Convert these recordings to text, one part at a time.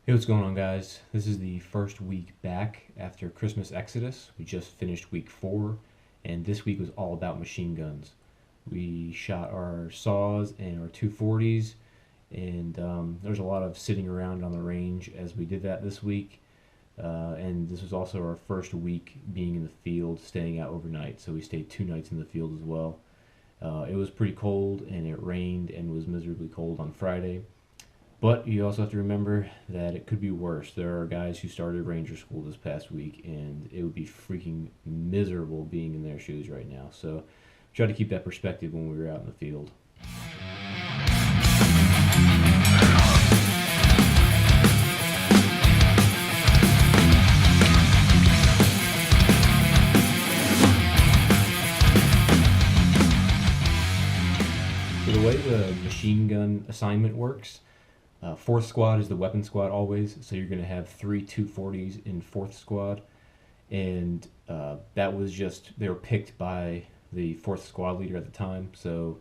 Hey, what's going on, guys? This is the first week back after Christmas Exodus. We just finished week 4, and this week was all about machine guns. We shot our saws and our 240s, and there was a lot of sitting around on the range as we did that this week. And this was also our first week being in the field, staying out overnight, so we stayed 2 nights in the field as well. It was pretty cold, and it rained and was miserably cold on Friday. But you also have to remember that it could be worse. There are guys who started Ranger School this past week, and it would be freaking miserable being in their shoes right now. So try to keep that perspective when we were out in the field. So the way the machine gun assignment works, 4th squad is the weapon squad always, so you're going to have 3 240s in 4th squad, and that was just, they were picked by the 4th squad leader at the time, so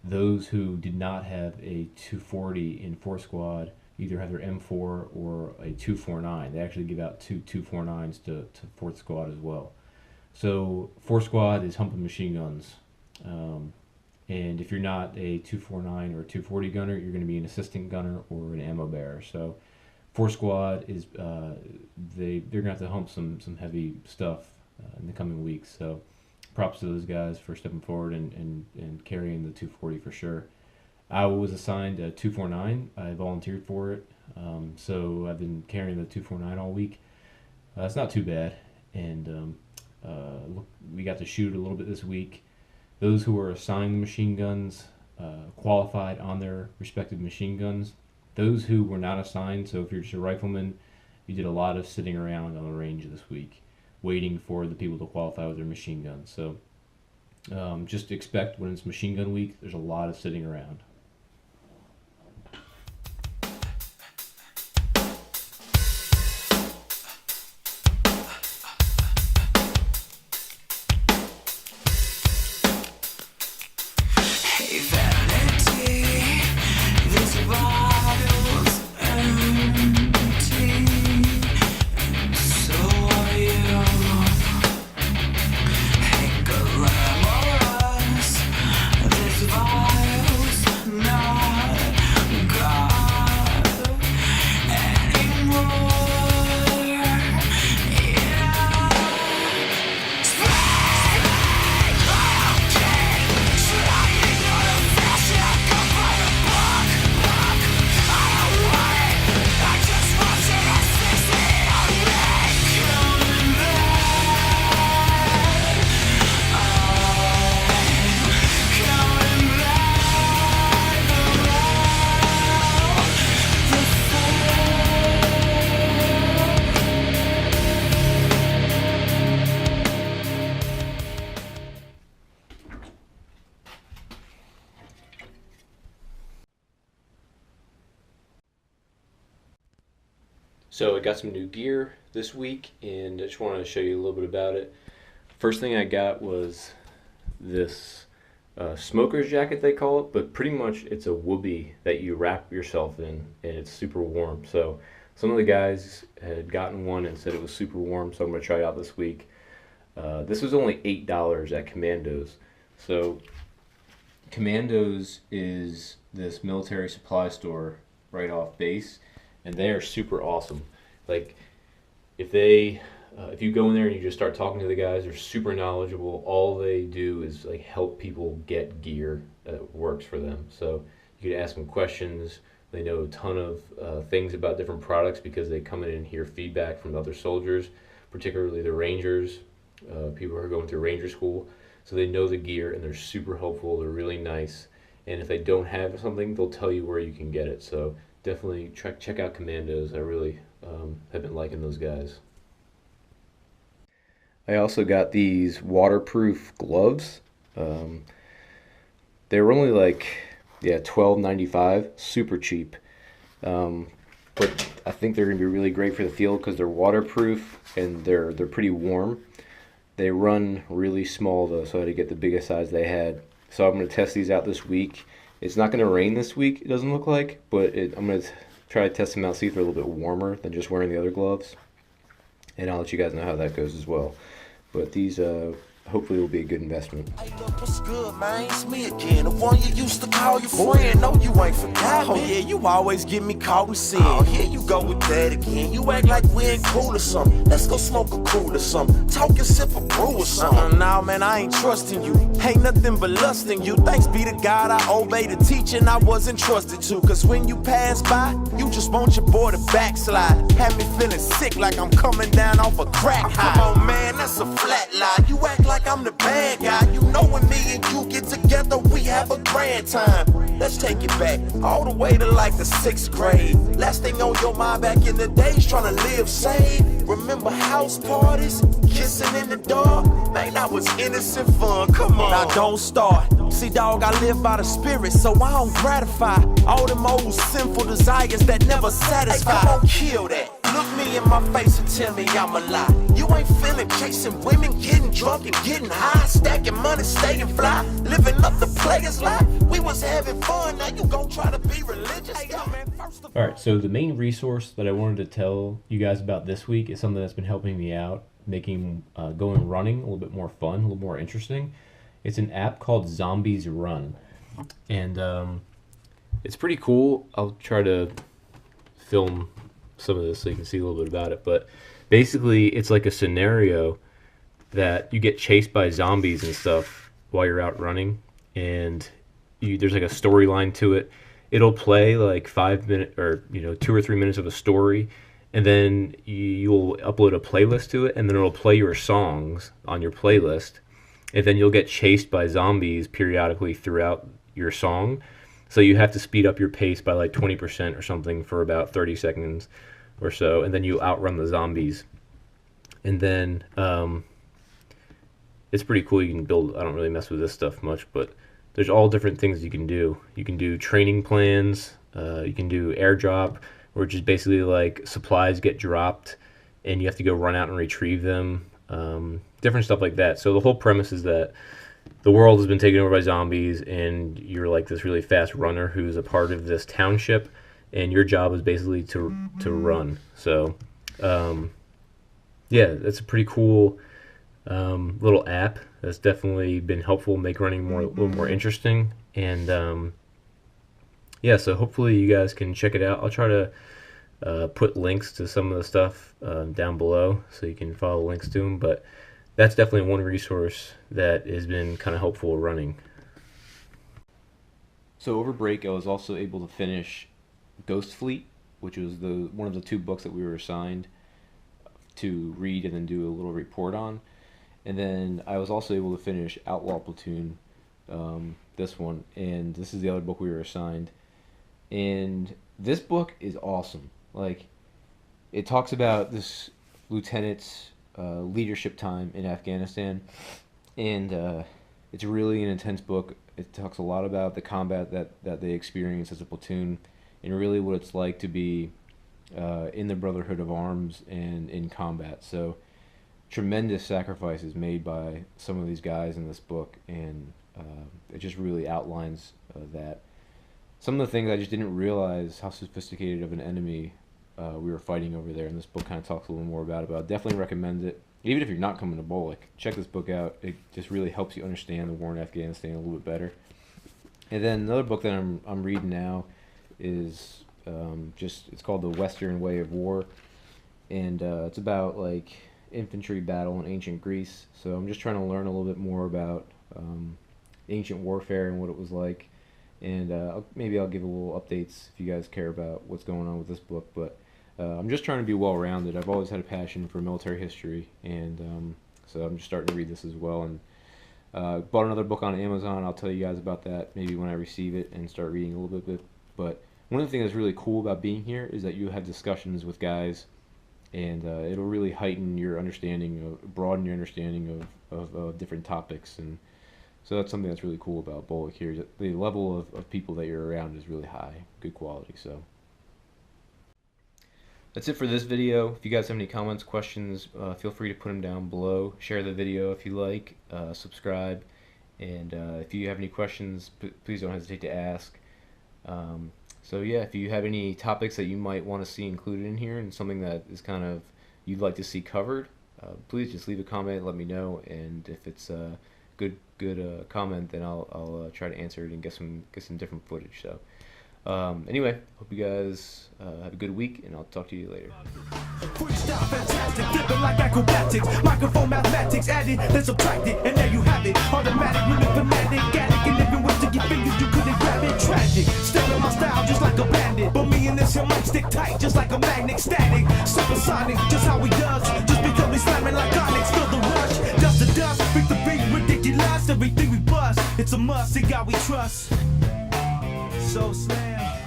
those who did not have a 240 in 4th squad either have their M4 or a 249. They actually give out two 249s to 4th squad as well. So 4th squad is humping machine guns. And if you're not a 249 or 240 gunner, you're going to be an assistant gunner or an ammo bearer. So 4 squad is they're going to have to hump some heavy stuff in the coming weeks. So props to those guys for stepping forward and carrying the 240 for sure. I was assigned a 249. I volunteered for it. So I've been carrying the 249 all week. It's not too bad. And we got to shoot a little bit this week. Those who were assigned the machine guns qualified on their respective machine guns. Those who were not assigned, so if you're just a rifleman, you did a lot of sitting around on the range this week, waiting for the people to qualify with their machine guns. So just expect when it's machine gun week, there's a lot of sitting around. So I got some new gear this week, and I just wanted to show you a little bit about it. First thing I got was this smoker's jacket, they call it, but pretty much it's a whoopee that you wrap yourself in, and it's super warm. So some of the guys had gotten one and said it was super warm, so I'm going to try it out this week. This was only $8 at Commandos. So Commandos is this military supply store right off base, and they are super awesome. Like, if you go in there and you just start talking to the guys, they're super knowledgeable. All they do is like help people get gear that works for them. So you can ask them questions. They know a ton of things about different products because they come in and hear feedback from other soldiers, particularly the Rangers, people who are going through Ranger School. So they know the gear, and they're super helpful. They're really nice. And if they don't have something, they'll tell you where you can get it. So definitely check out Commandos. I really have been liking those guys. I also got these waterproof gloves. They were only like, $12.95, super cheap. But I think they're gonna be really great for the field because they're waterproof and they're pretty warm. They run really small though, so I had to get the biggest size they had. So I'm gonna test these out this week. It's not gonna rain this week, it doesn't look like, but I'm gonna try to test them out, see if they're a little bit warmer than just wearing the other gloves. And I'll let you guys know how that goes as well. But these hopefully will be a good investment. Hey, look, what's good, man? It's me again, the one you used to call your friend. No, you ain't forgot me. Oh, yeah, you always get me caught in sin. Oh, here you go with that again. You act like we ain't cool or something. Let's go smoke a cool or something. Talk and sip a brew or something. Nah, man, I ain't trusting you. Ain't nothing but lusting you. Thanks be to God, I obey the teaching I wasn't trusted to. Cause when you pass by, you just want your boy to backslide. Have me feeling sick like I'm coming down off a crack high. Come on, man, that's a flat lie. You act like I'm the bad guy. You know when me and you get together, we have a grand time. Let's take it back, all the way to like the 6th grade. Last thing on your mind back in the days, trying to live safe. Remember house parties, kissing in the dark? Man, that was innocent fun, come on. Now don't start. See, dog, I live by the spirit, so I don't gratify all them old sinful desires that never satisfy. Hey, come on, kill that. Look me in my face and tell me I'm a lie. You ain't feeling chasing women, getting drunk and getting high, stacking money, staying fly, living up the player's life. We was having fun, now you gon' try to be religious. Hey, yo, man, Alright, so the main resource that I wanted to tell you guys about this week is something that's been helping me out, making going running a little bit more fun, a little more interesting. It's an app called Zombies Run, and it's pretty cool. I'll try to film some of this so you can see a little bit about it, but basically it's like a scenario that you get chased by zombies and stuff while you're out running, and there's like a storyline to it. It'll play like 5 minutes or 2 or 3 minutes of a story, and then you'll upload a playlist to it, and then it'll play your songs on your playlist, and then you'll get chased by zombies periodically throughout your song. So you have to speed up your pace by like 20% or something for about 30 seconds or so, and then you outrun the zombies. And then it's pretty cool. You can build, I don't really mess with this stuff much, but there's all different things you can do. You can do training plans, you can do airdrop, which is basically like supplies get dropped and you have to go run out and retrieve them, different stuff like that. So the whole premise is that the world has been taken over by zombies, and you're like this really fast runner who's a part of this township, and your job is basically to run. So yeah, that's a pretty cool little app that's definitely been helpful, make running a little more interesting. And yeah, so hopefully you guys can check it out. I'll try to put links to some of the stuff down below so you can follow links to them, but that's definitely one resource that has been kind of helpful running. So over break, I was also able to finish Ghost Fleet, which was one of the 2 books that we were assigned to read and then do a little report on. And then I was also able to finish Outlaw Platoon, this one, and this is the other book we were assigned. And this book is awesome. Like, it talks about this lieutenant's leadership time in Afghanistan, and it's really an intense book. It talks a lot about the combat that they experience as a platoon, and really what it's like to be in the Brotherhood of Arms and in combat. So tremendous sacrifices made by some of these guys in this book, and it just really outlines that. Some of the things I just didn't realize how sophisticated of an enemy we were fighting over there, and this book kind of talks a little more about it, but I definitely recommend it. Even if you're not coming to IBOLC, check this book out. It just really helps you understand the war in Afghanistan a little bit better. And then another book that I'm reading now is it's called The Western Way of War, and it's about like infantry battle in ancient Greece. So I'm just trying to learn a little bit more about ancient warfare and what it was like. And maybe I'll give a little updates if you guys care about what's going on with this book. But I'm just trying to be well-rounded. I've always had a passion for military history, and so I'm just starting to read this as well. And bought another book on Amazon. I'll tell you guys about that maybe when I receive it and start reading a little bit. But one of the things that's really cool about being here is that you have discussions with guys, and it'll really heighten your understanding, broaden your understanding of different topics. And so that's something that's really cool about IBOLC here, is that the level of people that you're around is really high, good quality. So that's it for this video. If you guys have any comments, questions, feel free to put them down below. Share the video if you like, subscribe, and if you have any questions, please don't hesitate to ask. So yeah, if you have any topics that you might want to see included in here and something that is kind of you'd like to see covered, please just leave a comment, let me know, and if it's a good comment, then I'll try to answer it and get some different footage. So anyway, hope you guys have a good week, and I'll talk to you later. Freestyle fantastic, flipping like acrobatics, microphone mathematics, added, then subtracted, and there you have it. Automatic, really fanatic, addict, and living with your fingers, you couldn't grab it. Tragic, still in my style, just like a bandit. But me and this here mic stick tight, just like a magnet, static, supersonic, just how we does. Just because we slamming like onyx, feel the rush, dust to dust, beat the beat, ridiculous, everything we bust. It's a must, in God we trust. So slam.